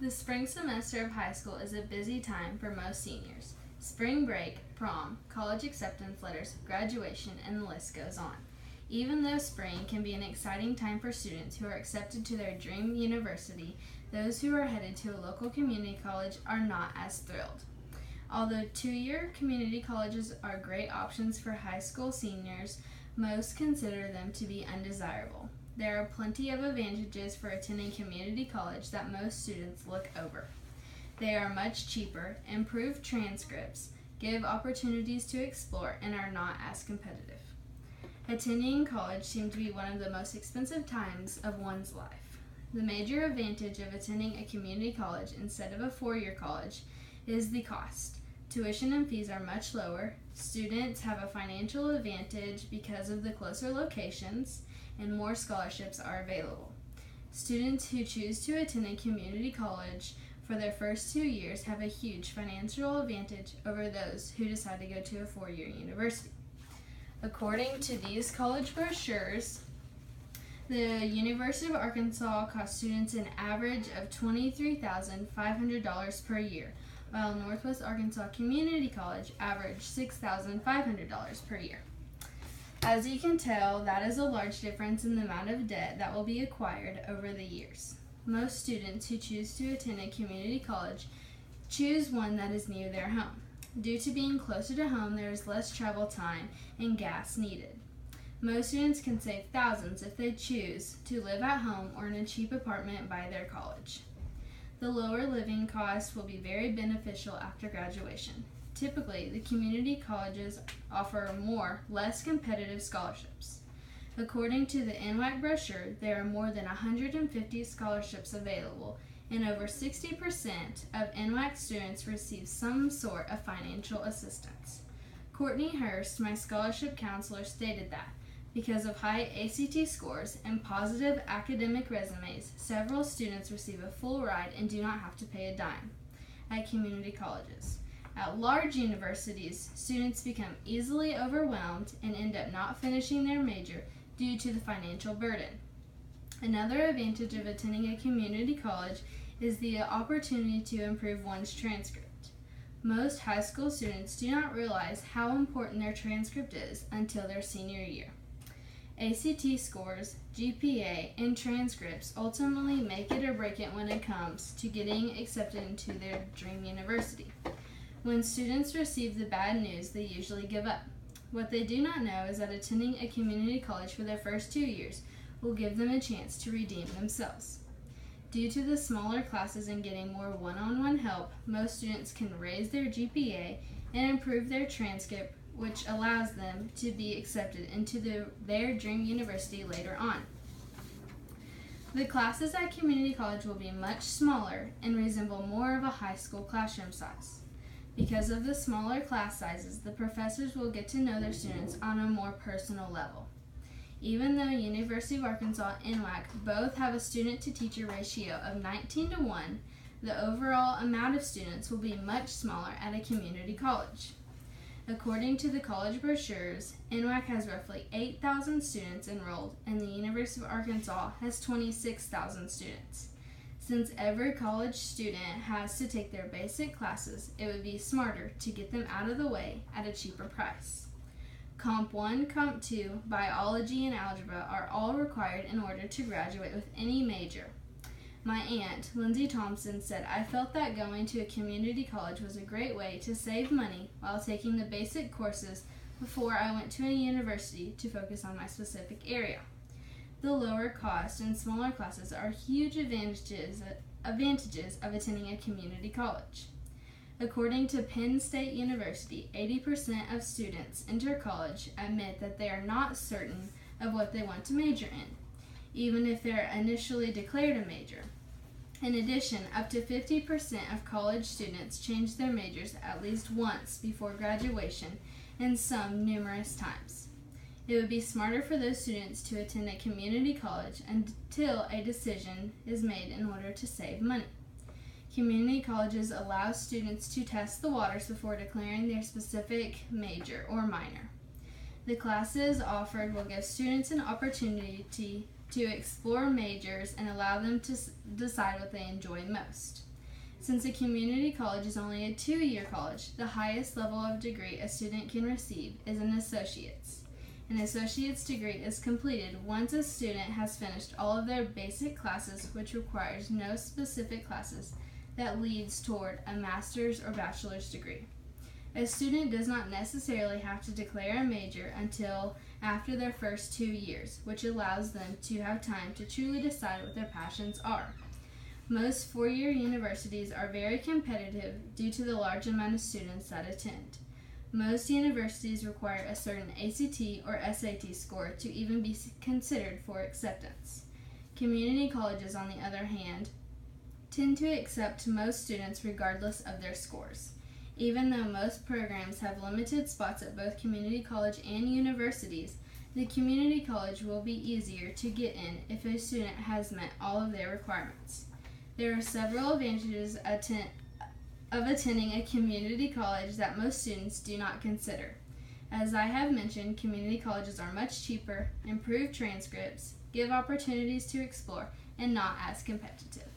The spring semester of high school is a busy time for most seniors. Spring break, prom, college acceptance letters, graduation, and the list goes on. Even though spring can be an exciting time for students who are accepted to their dream university, those who are headed to a local community college are not as thrilled. Although two-year community colleges are great options for high school seniors, most consider them to be undesirable. There are plenty of advantages for attending community college that most students look over. They are much cheaper, improve transcripts, give opportunities to explore, and are not as competitive. Attending college seems to be one of the most expensive times of one's life. The major advantage of attending a community college instead of a four-year college is the cost. Tuition and fees are much lower. Students have a financial advantage because of the closer locations, and more scholarships are available. Students who choose to attend a community college for their first 2 years have a huge financial advantage over those who decide to go to a four-year university. According to these college brochures, the University of Arkansas costs students an average of $23,500 per year, while Northwest Arkansas Community College averaged $6,500 per year. As you can tell, that is a large difference in the amount of debt that will be acquired over the years. Most students who choose to attend a community college choose one that is near their home. Due to being closer to home, there is less travel time and gas needed. Most students can save thousands if they choose to live at home or in a cheap apartment by their college. The lower living costs will be very beneficial after graduation. Typically, the community colleges offer more, less competitive scholarships. According to the NWAC brochure, there are more than 150 scholarships available, and over 60% of NWAC students receive some sort of financial assistance. Courtney Hurst, my scholarship counselor, stated that because of high ACT scores and positive academic resumes, several students receive a full ride and do not have to pay a dime at community colleges. At large universities, students become easily overwhelmed and end up not finishing their major due to the financial burden. Another advantage of attending a community college is the opportunity to improve one's transcript. Most high school students do not realize how important their transcript is until their senior year. ACT scores, GPA, and transcripts ultimately make it or break it when it comes to getting accepted into their dream university. When students receive the bad news, they usually give up. What they do not know is that attending a community college for their first 2 years will give them a chance to redeem themselves. Due to the smaller classes and getting more one-on-one help, most students can raise their GPA and improve their transcript, which allows them to be accepted into their dream university later on. The classes at community college will be much smaller and resemble more of a high school classroom size. Because of the smaller class sizes, the professors will get to know their students on a more personal level. Even though University of Arkansas and NWAC both have a student-to-teacher ratio of 19:1, the overall amount of students will be much smaller at a community college. According to the college brochures, NWAC has roughly 8,000 students enrolled, and the University of Arkansas has 26,000 students. Since every college student has to take their basic classes, it would be smarter to get them out of the way at a cheaper price. Comp 1, Comp 2, Biology, and Algebra are all required in order to graduate with any major. My aunt, Lindsay Thompson, said, "I felt that going to a community college was a great way to save money while taking the basic courses before I went to a university to focus on my specific area." The lower cost and smaller classes are huge advantages of attending a community college. According to Penn State University, 80% of students enter college admit that they are not certain of what they want to major in, even if they're initially declared a major. In addition, up to 50% of college students change their majors at least once before graduation, and some numerous times. It would be smarter for those students to attend a community college until a decision is made in order to save money. Community colleges allow students to test the waters before declaring their specific major or minor. The classes offered will give students an opportunity to explore majors and allow them to decide what they enjoy most. Since a community college is only a 2-year college, the highest level of degree a student can receive is an associate's. An associate's degree is completed once a student has finished all of their basic classes, which requires no specific classes that leads toward a master's or bachelor's degree. A student does not necessarily have to declare a major until after their first 2 years, which allows them to have time to truly decide what their passions are. Most 4-year universities are very competitive due to the large amount of students that attend. Most universities require a certain ACT or SAT score to even be considered for acceptance. Community colleges, on the other hand, tend to accept most students regardless of their scores. Even though most programs have limited spots at both community college and universities, the community college will be easier to get in if a student has met all of their requirements. There are several advantages of attending a community college that most students do not consider. As I have mentioned, community colleges are much cheaper, improve transcripts, give opportunities to explore, and not as competitive.